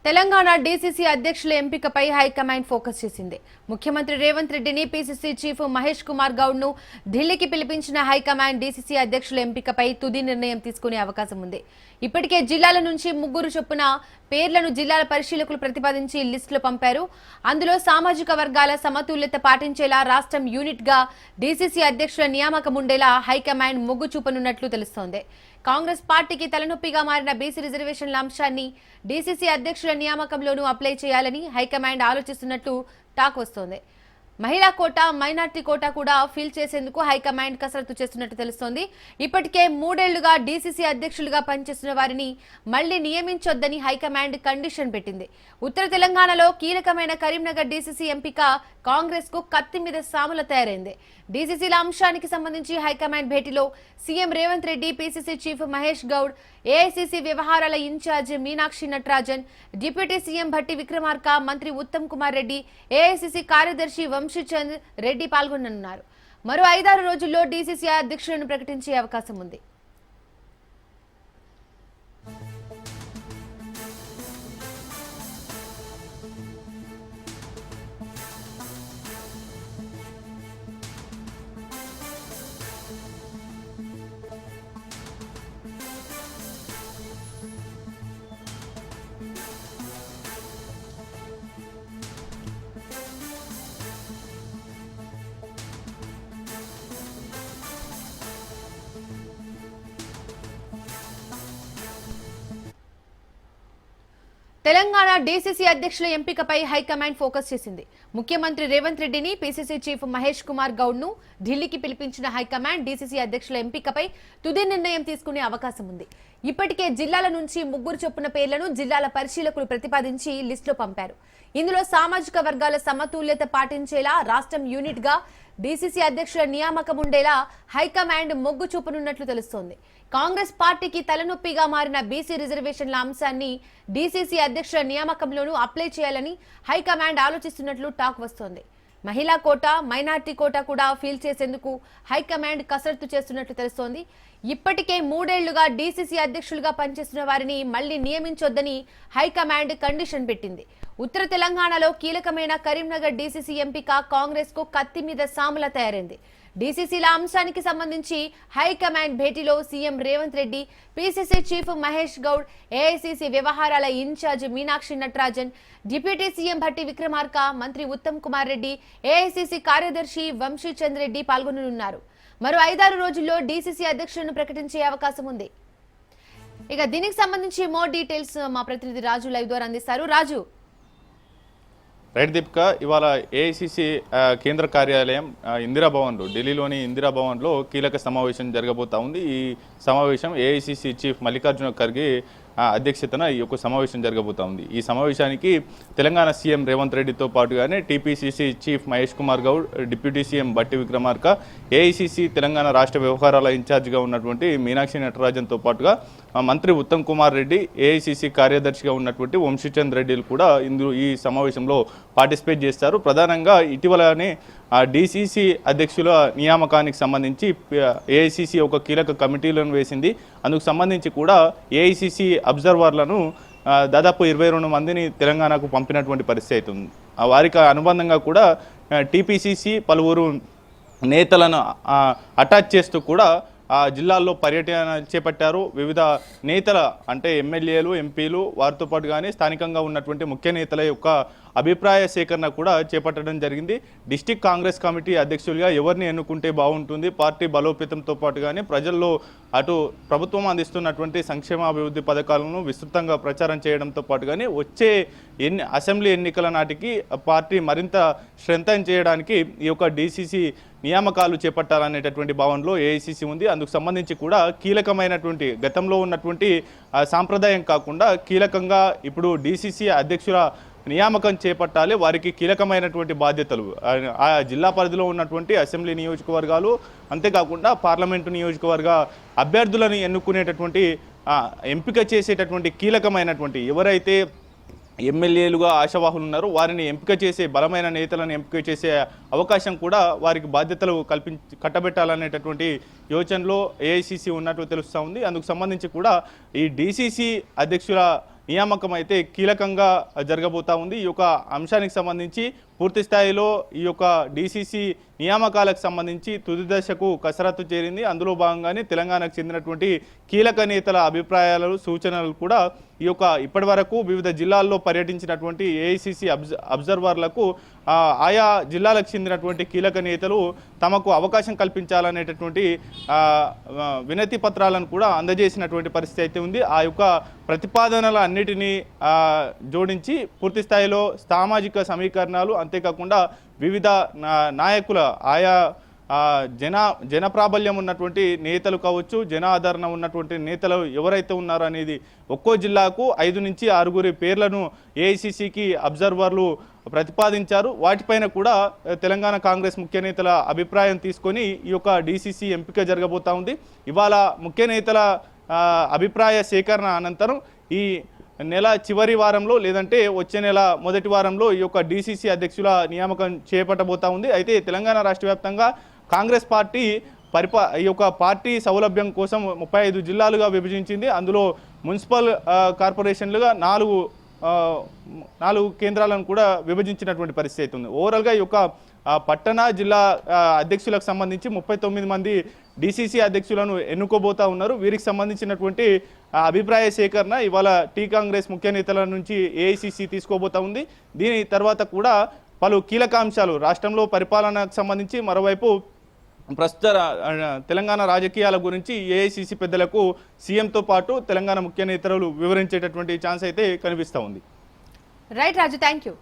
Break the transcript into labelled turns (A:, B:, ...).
A: Telangana DCC అధ్యక్షుల ఎంపికపై high command focus చేసింది. ముఖ్యమంత్రి రేవంత్ రెడ్డిని పీసీసీ చీఫ్ మహేష్ కుమార్ గౌడ్ ను ఢిల్లీకి పిలిపించిన హైకమాండ్ డీసీసీ అధ్యక్షుల ఎంపికపై తుది నిర్ణయం తీసుకునే అవకాశం ఉంది. ఇప్పటికే జిల్లాల నుంచి 3 చొప్పున పేర్లను జిల్లాల పరిశీలకులు ప్రతిపాదించి లిస్టులు పంపారు. అందులో సామాజిక వర్గాల సమతుల్యత పాటించేలా రాష్ట్రం యూనిట్ గా డీసీసీ అధ్యక్షుల నియామకం ఉండేలా హైకమాండ్ మొగ్గు చూపనున్నట్లు తెలుస్తోంది. కాంగ్రెస్ పార్టీకి తలనొప్పిగా మారిన బీసీ రిజర్వేషన్ల అంశాన్ని డీసీసీ అధ్యక్షుల నియామకంలోనూ అప్లై చేయాలని హైకమాండ్ ఆలోచిస్తున్నట్లు టాక్ వస్తోంది. మహిళా కోటా, మైనార్టీ కోటా కూడా ఫిల్ చేసేందుకు హైకమాండ్ కసరత్తు చేస్తున్నట్టు తెలుస్తోంది. ఇప్పటికే 3 ఏళ్లుగా డీసీసీ అధ్యక్షులుగా పనిచేస్తున్న వారిని మళ్లీ నియమించొద్దని హైకమాండ్ కండిషన్ పెట్టింది. ఉత్తర తెలంగాణలో కీలకమైన కరీంనగర్ డీసీసీ ఎంపిక కాంగ్రెస్ కు కత్తి మీద సాముల తయారైంది. డీసీసీల అంశానికి సంబంధించి హైకమాండ్ భేటీలో CM Revanth Reddy, PCC chief Mahesh Goud, AICC వ్యవహారాల in charge Meenakshi Natarajan, deputy CM Bhatti Vikramarka, మంత్రి ఉత్తమ్ కుమార్ రెడ్డి, ఏఐసీసీ కార్యదర్శి వంశీచంద్ రెడ్డి పాల్గొననున్నారు. మరో 5-6 రోజుల్లో డీసీసీ అధ్యక్షులను ప్రకటించే అవకాశం ఉంది. తెలంగాణ డీసీసీ అధ్యక్షుల ఎంపికపై హైకమాండ్ ఫోకస్ చేసింది. ముఖ్యమంత్రి రేవంత్ రెడ్డిని, పీసీసీ చీఫ్ మహేష్ కుమార్ గౌడ్ ను ఢిల్లీకి పిలిపించిన హైకమాండ్ డీసీసీ అధ్యక్షుల ఎంపికపై తుది నిర్ణయం తీసుకునే అవకాశం ఉంది. ఇప్పటికే జిల్లాల నుంచి 3 చొప్పున పేర్లను జిల్లాల పరిశీలకులు ప్రతిపాదించి లిస్టులో పంపారు. ఇందులో సామాజిక వర్గాల సమతుల్యత పాటించేలా రాష్ట్రం యూనిట్ గా డీసీసీ అధ్యక్షుల నియామకం ఉండేలా హైకమాండ్ మొగ్గు చూపనున్నట్లు తెలుస్తోంది. కాంగ్రెస్ పార్టీకి తలనొప్పిగా మారిన బీసీ రిజర్వేషన్ల అంశాన్ని డీసీసీ అధ్యక్షుల నియామకంలోనూ అప్లై చేయాలని హైకమాండ్ ఆలోచిస్తున్నట్లు టాక్ వస్తోంది. మహిళా కోటా, మైనార్టీ కోటా కూడా ఫిల్ చేసేందుకు హైకమాండ్ కసరత్తు చేస్తున్నట్లు తెలుస్తోంది. ఇప్పటికే 3 ఏళ్లుగా డీసీసీ అధ్యక్షులుగా పనిచేస్తున్న వారిని మళ్లీ నియమించొద్దని హైకమాండ్ కండిషన్ పెట్టింది. ఉత్తర తెలంగాణలో కీలకమైన కరీంనగర్ డీసీసీ ఎంపిక కాంగ్రెస్ కు కత్తి మీద సాముల తయారైంది. డీసీసీల అంశానికి సంబంధించి హైకమాండ్ భేటీలో CM Revanth Reddy, PCC chief Mahesh Goud, AICC వ్యవహారాల in charge Meenakshi Natarajan, deputy CM Bhatti Vikramarka, మంత్రి ఉత్తమ్ కుమార్ రెడ్డి, ఏఐసీసీ కార్యదర్శి వంశీచంద్ రెడ్డి పాల్గొననున్నారు. మరో 5-6 రోజుల్లో డీసీసీ అధ్యక్షులను ప్రకటించే అవకాశం ఉంది. ఇక దీనికి సంబంధించి మోర్ డీటెయిల్స్ మా ప్రతినిధి రాజు లైవ్ ద్వారా అందిస్తారు. రాజు.
B: రైట్ దీపిక, ఇవాళ ఏఐసీసీ కేంద్ర కార్యాలయం ఇందిరాభవన్లో, ఢిల్లీలోని ఇందిరాభవన్లో కీలక సమావేశం జరగబోతా ఉంది. ఈ సమావేశం ఏఐసీసీ చీఫ్ మల్లికార్జున ఖర్గే అధ్యక్షతన ఈ యొక్క సమావేశం జరగబోతా ఉంది. ఈ సమావేశానికి తెలంగాణ సీఎం రేవంత్ రెడ్డితో పాటుగానే TPCC chief Mahesh Kumar Goud, deputy CM Bhatti Vikramarka, AICC Telangana రాష్ట్ర వ్యవహారాల ఇన్ఛార్జిగా ఉన్నటువంటి మీనాక్షి నటరాజన్తో పాటుగా మంత్రి ఉత్తమ్ కుమార్ రెడ్డి, ఏఐసీసీ కార్యదర్శిగా ఉన్నటువంటి వంశీచంద్ రెడ్డిలు కూడా ఈ సమావేశంలో పార్టిసిపేట్ చేస్తారు. ప్రధానంగా ఇటీవలనే డీసీసీ అధ్యక్షుల నియామకానికి సంబంధించి ఏఐసీసీ ఒక కీలక కమిటీలను వేసింది. అందుకు సంబంధించి కూడా ఏఐసీసీ అబ్జర్వర్లను దాదాపు 22 మందిని తెలంగాణకు పంపినటువంటి పరిస్థితి ఉంది. వారికి అనుబంధంగా కూడా టీపీసీసీ పలువురు నేతలను అటాచ్ చేస్తూ కూడా జిల్లాల్లో పర్యటన చేపట్టారు. వివిధ నేతల అంటే ఎమ్మెల్యేలు, ఎంపీలు, వారితో పాటుగానే స్థానికంగా ఉన్నటువంటి ముఖ్య నేతల యొక్క అభిప్రాయ సేకరణ కూడా చేపట్టడం జరిగింది. డిస్టిక్ కాంగ్రెస్ కమిటీ అధ్యక్షులుగా ఎవరిని ఎన్నుకుంటే బాగుంటుంది, పార్టీ బలోపేతంతో పాటుగానే ప్రజల్లో అటు ప్రభుత్వం అందిస్తున్నటువంటి సంక్షేమ అభివృద్ధి పథకాలను విస్తృతంగా ప్రచారం చేయడంతో పాటుగానే వచ్చే అసెంబ్లీ ఎన్నికల నాటికి పార్టీ మరింత స్ట్రెంథెన్ చేయడానికి ఈ యొక్క డీసీసీ నియామకాలు చేపట్టాలనేటటువంటి భావనలో ఏఐసీసీ ఉంది. అందుకు సంబంధించి కూడా కీలకమైనటువంటి గతంలో ఉన్నటువంటి సాంప్రదాయం కాకుండా కీలకంగా ఇప్పుడు డీసీసీ అధ్యక్షుల నియామకం చేపట్టాలి. వారికి కీలకమైనటువంటి బాధ్యతలు ఆ జిల్లా పరిధిలో ఉన్నటువంటి అసెంబ్లీ నియోజకవర్గాలు, అంతేకాకుండా పార్లమెంటు నియోజకవర్గ అభ్యర్థులను ఎన్నుకునేటటువంటి ఎంపిక చేసేటటువంటి కీలకమైనటువంటి ఎవరైతే ఎమ్మెల్యేలుగా ఆశావాహులు ఉన్నారు వారిని ఎంపిక చేసే బలమైన నేతలను ఎంపిక చేసే అవకాశం కూడా వారికి బాధ్యతలు కట్టబెట్టాలనేటటువంటి యోచనలో ఏఐసీసీ ఉన్నట్లు తెలుస్తూ ఉంది. అందుకు సంబంధించి కూడా ఈ డీసీసీ అధ్యక్షుల నియామకం అయితే కీలకంగా జరగబోతా ఉంది. ఈ యొక్క అంశానికి సంబంధించి పూర్తి స్థాయిలో ఈ యొక్క డీసీసీ నియామకాలకు సంబంధించి తుది దశకు కసరత్తు చేరింది. అందులో భాగంగానే తెలంగాణకు చెందినటువంటి కీలక నేతల అభిప్రాయాలు, సూచనలు కూడా ఈ యొక్క ఇప్పటి వరకు వివిధ జిల్లాల్లో పర్యటించినటువంటి ఏఐసిసి అబ్జర్వర్లకు ఆయా జిల్లాలకు చెందినటువంటి కీలక నేతలు తమకు అవకాశం కల్పించాలనేటటువంటి వినతి పత్రాలను కూడా అందజేసినటువంటి పరిస్థితి అయితే ఉంది. ఆ యొక్క ప్రతిపాదనల అన్నిటినీ జోడించి పూర్తి స్థాయిలో సామాజిక సమీకరణాలు, అంతేకాకుండా వివిధ నాయకుల ఆయా జన ప్రాబల్యం ఉన్నటువంటి నేతలు కావచ్చు, జన ఆదరణ ఉన్నటువంటి నేతలు ఎవరైతే ఉన్నారో అనేది ఒక్కో జిల్లాకు 5 నుంచి 6 పేర్లను ఏఐసిసికి అబ్జర్వర్లు ప్రతిపాదించారు. వాటిపైన కూడా తెలంగాణ కాంగ్రెస్ ముఖ్య నేతల అభిప్రాయం తీసుకొని ఈ యొక్క డీసీసీ ఎంపిక జరగబోతా ఉంది. ఇవాళ ముఖ్య నేతల అభిప్రాయ సేకరణ అనంతరం ఈ నెల చివరి వారంలో లేదంటే వచ్చే నెల మొదటి వారంలో ఈ యొక్క డీసీసీ అధ్యక్షుల నియామకం చేపట్టబోతా ఉంది. అయితే తెలంగాణ రాష్ట్ర వ్యాప్తంగా కాంగ్రెస్ పార్టీ ఈ యొక్క పార్టీ సౌలభ్యం కోసం 35 జిల్లాలుగా విభజించింది. అందులో మున్సిపల్ కార్పొరేషన్లుగా 4 కేంద్రాలను కూడా విభజించినటువంటి పరిస్థితి అవుతుంది. ఓవరాల్గా ఈ యొక్క పట్టణ జిల్లా అధ్యక్షులకు సంబంధించి 39 మంది డీసీసీ అధ్యక్షులను ఎన్నుకోబోతా ఉన్నారు. వీరికి సంబంధించినటువంటి అభిప్రాయ సేకరణ ఇవాళ కాంగ్రెస్ ముఖ్య నేతల నుంచి ఏఐసిసి తీసుకోబోతా ఉంది. దీని తర్వాత కూడా పలు కీలక అంశాలు రాష్ట్రంలో పరిపాలనకు సంబంధించి, మరోవైపు ప్రస్తుత తెలంగాణ రాజకీయాల గురించి ఏఐసిసి పెద్దలకు సీఎంతో పాటు తెలంగాణ ముఖ్య నేతలు వివరించేటటువంటి ఛాన్స్ అయితే కనిపిస్తూ ఉంది.
A: Right Raju, thank you.